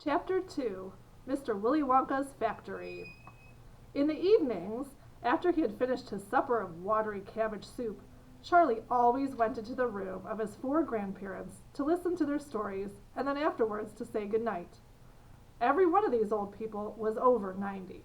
Chapter 2 Mr. Willy Wonka's Factory. In the evenings, after he had finished his supper of watery cabbage soup, Charlie always went into the room of his four grandparents to listen to their stories and then afterwards to say good night. Every one of these old people was over 90.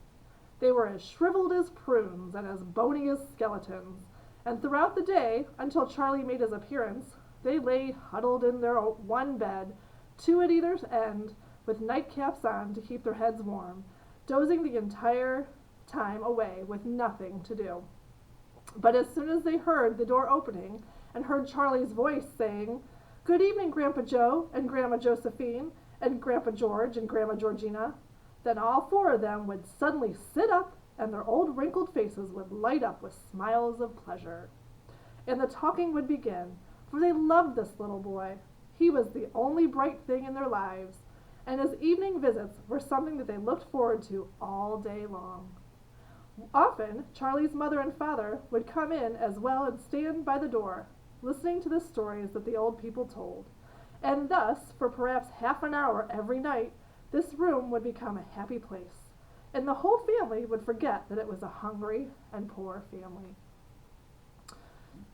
They were as shriveled as prunes and as bony as skeletons, and throughout the day, until Charlie made his appearance, they lay huddled in their one bed, two at either end, with nightcaps on to keep their heads warm, dozing the entire time away with nothing to do. But as soon as they heard the door opening and heard Charlie's voice saying, "Good evening, Grandpa Joe and Grandma Josephine and Grandpa George and Grandma Georgina," then all four of them would suddenly sit up and their old wrinkled faces would light up with smiles of pleasure. And the talking would begin, for they loved this little boy. He was the only bright thing in their lives, and his evening visits were something that they looked forward to all day long. Often, Charlie's mother and father would come in as well and stand by the door, listening to the stories that the old people told. And thus, for perhaps half an hour every night, this room would become a happy place, and the whole family would forget that it was a hungry and poor family.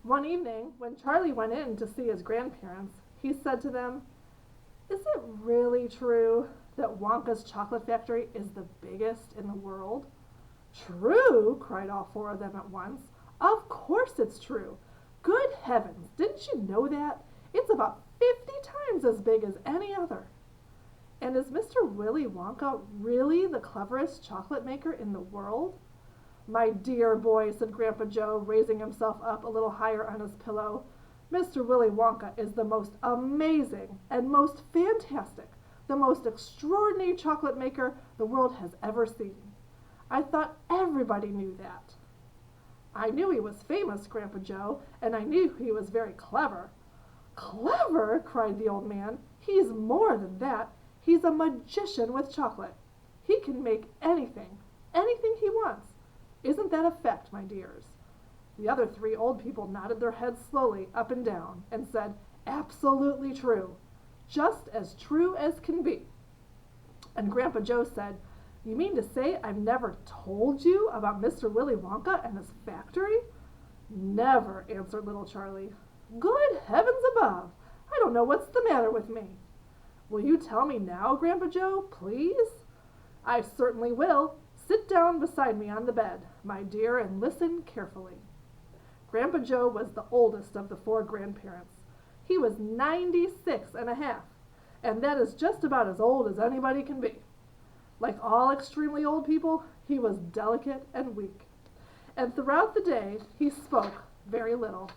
One evening, when Charlie went in to see his grandparents, he said to them, "Is it really true that Wonka's chocolate factory is the biggest in the world?" "True?" cried all four of them at once. "Of course it's true. Good heavens, didn't you know that? It's about 50 times as big as any other." "And is Mr. Willy Wonka really the cleverest chocolate maker in the world?" "My dear boy," said Grandpa Joe, raising himself up a little higher on his pillow, "Mr. Willy Wonka is the most amazing and most fantastic, the most extraordinary chocolate maker the world has ever seen. I thought everybody knew that." "I knew he was famous, Grandpa Joe, and I knew he was very clever." "Clever!" cried the old man. "He's more than that. He's a magician with chocolate. He can make anything he wants. Isn't that a fact, my dears?" The other three old people nodded their heads slowly up and down and said, "Absolutely true. Just as true as can be." And Grandpa Joe said, "You mean to say I've never told you about Mr. Willy Wonka and his factory?" "Never," answered little Charlie. "Good heavens above! I don't know what's the matter with me." "Will you tell me now, Grandpa Joe, please?" "I certainly will. Sit down beside me on the bed, my dear, and listen carefully." Grandpa Joe was the oldest of the four grandparents. He was 96 and a half, and that is just about as old as anybody can be. Like all extremely old people, he was delicate and weak, and throughout the day he spoke very little.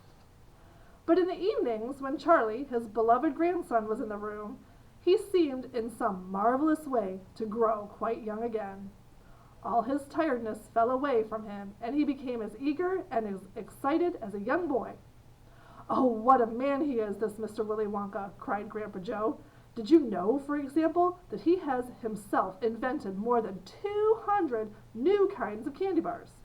But in the evenings, when Charlie, his beloved grandson, was in the room, he seemed in some marvelous way to grow quite young again. All his tiredness fell away from him, and he became as eager and as excited as a young boy. "Oh, what a man he is, this Mr. Willy Wonka!" cried Grandpa Joe. "Did you know, for example, that he has himself invented more than 200 new kinds of candy bars,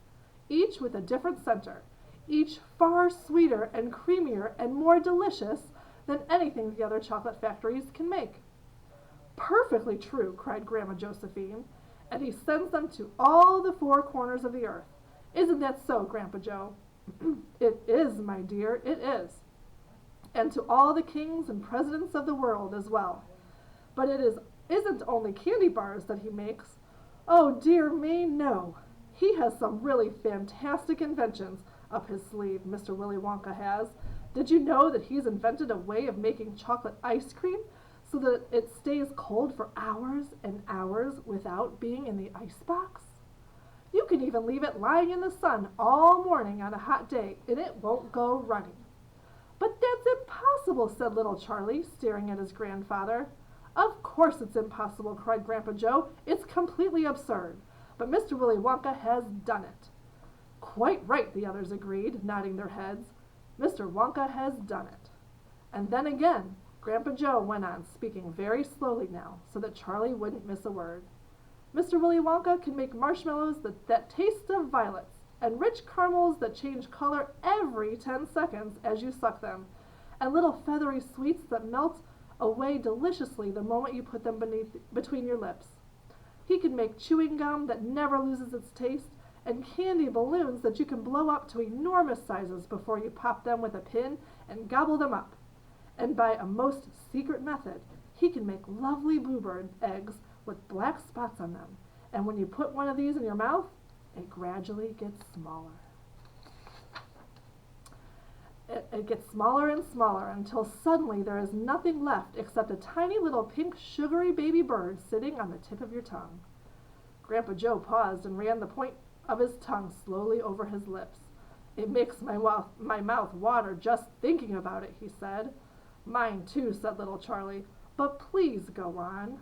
each with a different center, each far sweeter and creamier and more delicious than anything the other chocolate factories can make?" "Perfectly true," cried Grandma Josephine. "And he sends them to all the four corners of the earth. Isn't that so, Grandpa Joe?" "It is, my dear, it is. And to all the kings and presidents of the world as well. But isn't only candy bars that he makes. Oh, dear me, no. He has some really fantastic inventions up his sleeve, Mr. Willy Wonka has. Did you know that he's invented a way of making chocolate ice cream so that it stays cold for hours and hours without being in the icebox? You can even leave it lying in the sun all morning on a hot day and it won't go runny." "But that's impossible," said little Charlie, staring at his grandfather. "Of course it's impossible," cried Grandpa Joe. "It's completely absurd. But Mr. Willy Wonka has done it." "Quite right," the others agreed, nodding their heads. "Mr. Wonka has done it." And then again, Grandpa Joe went on, speaking very slowly now, so that Charlie wouldn't miss a word. "Mr. Willy Wonka can make marshmallows that taste of violets, and rich caramels that change color every 10 seconds as you suck them, and little feathery sweets that melt away deliciously the moment you put them between your lips. He can make chewing gum that never loses its taste, and candy balloons that you can blow up to enormous sizes before you pop them with a pin and gobble them up. And by a most secret method, he can make lovely bluebird eggs with black spots on them. And when you put one of these in your mouth, it gradually gets smaller. It gets smaller and smaller until suddenly there is nothing left except a tiny little pink sugary baby bird sitting on the tip of your tongue. Grandpa Joe paused and ran the point of his tongue slowly over his lips. It makes my mouth water just thinking about it, he said. Mine too, said little Charlie, but please go on.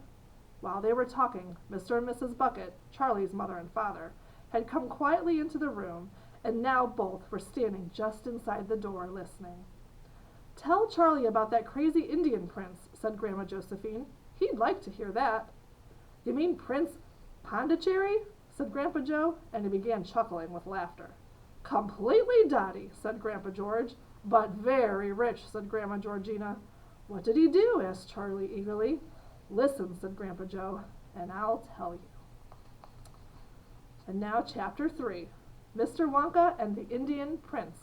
While they were talking, Mr. and Mrs. Bucket, Charlie's mother and father, had come quietly into the room, and now both were standing just inside the door listening. Tell Charlie about that crazy Indian prince, said Grandma Josephine. He'd like to hear that. You mean Prince Pondicherry? Said Grandpa Joe, and he began chuckling with laughter. Completely dotty, said Grandpa George, but very rich, said Grandma Georgina. What did he do? Asked Charlie eagerly. Listen, said Grandpa Joe, and I'll tell you. And now chapter 3, Mr. Wonka and the Indian Prince.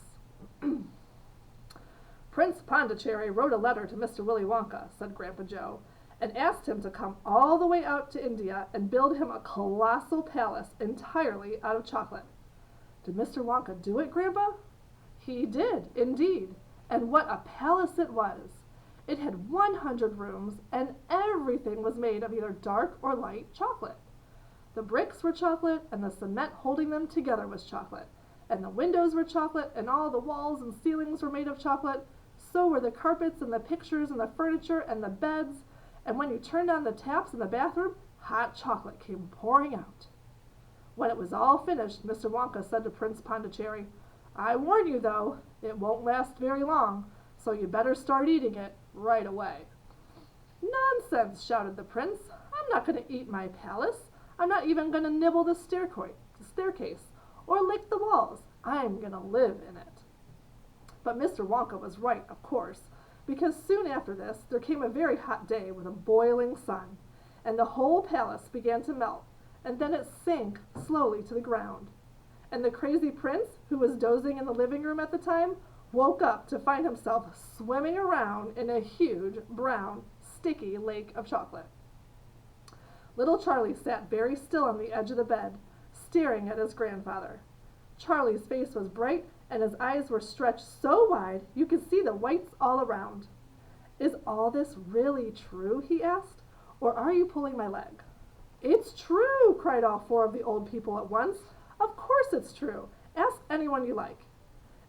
Prince Pondicherry wrote a letter to Mr. Willy Wonka, said Grandpa Joe, and asked him to come all the way out to India and build him a colossal palace entirely out of chocolate. Did Mr. Wonka do it, Grandpa? He did, indeed, and what a palace it was! It had 100 rooms, and everything was made of either dark or light chocolate. The bricks were chocolate, and the cement holding them together was chocolate, and the windows were chocolate, and all the walls and ceilings were made of chocolate. So were the carpets and the pictures and the furniture and the beds, and when you turned on the taps in the bathroom, hot chocolate came pouring out. When it was all finished, Mr. Wonka said to Prince Pondicherry, I warn you, though, it won't last very long, so you better start eating it right away. Nonsense, shouted the prince. I'm not going to eat my palace. I'm not even going to nibble the staircase or lick the walls. I'm going to live in it. But Mr. Wonka was right, of course, because soon after this there came a very hot day with a boiling sun, and the whole palace began to melt, and then it sank slowly to the ground. And the crazy prince, who was dozing in the living room at the time, woke up to find himself swimming around in a huge, brown, sticky lake of chocolate. Little Charlie sat very still on the edge of the bed, staring at his grandfather. Charlie's face was bright, and his eyes were stretched so wide you could see the whites all around. Is all this really true? He asked, or are you pulling my leg? It's true, cried all 4 of the old people at once. Of course it's true. Ask anyone you like.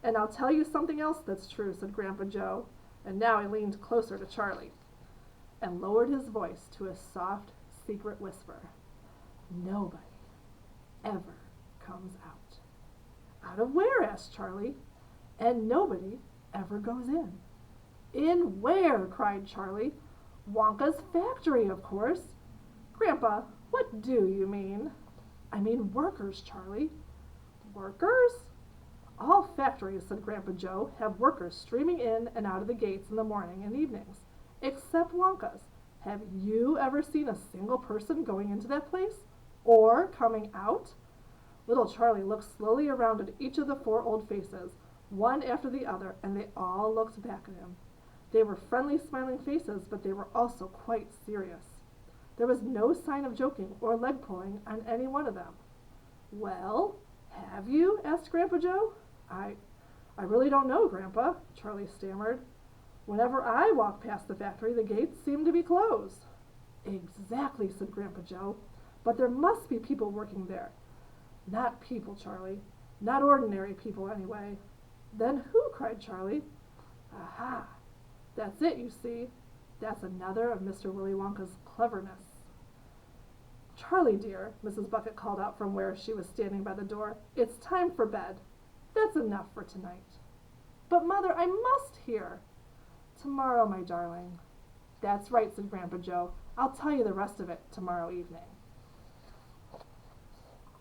And I'll tell you something else that's true, said Grandpa Joe, and now he leaned closer to Charlie and lowered his voice to a soft, secret whisper. Nobody ever comes out. Out of where? Asked Charlie. And nobody ever goes in. In where? Cried Charlie. Wonka's factory, of course. Grandpa, what do you mean? I mean workers, Charlie. Workers? All factories, said Grandpa Joe, have workers streaming in and out of the gates in the morning and evenings, except Wonka's. Have you ever seen a single person going into that place? Or coming out? Little Charlie looked slowly around at each of the 4 old faces, one after the other, and they all looked back at him. They were friendly, smiling faces, but they were also quite serious. There was no sign of joking or leg pulling on any one of them. Well, have you? Asked Grandpa Joe. I really don't know, Grandpa, Charlie stammered. Whenever I walk past the factory, the gates seem to be closed. Exactly, said Grandpa Joe, but there must be people working there. Not people, Charlie. Not ordinary people, anyway. Then who? Cried Charlie. Aha! That's it, you see. That's another of Mr. Willy Wonka's cleverness. Charlie, dear, Mrs. Bucket called out from where she was standing by the door, it's time for bed. That's enough for tonight. But, Mother, I must hear. Tomorrow, my darling. That's right, said Grandpa Joe. I'll tell you the rest of it tomorrow evening.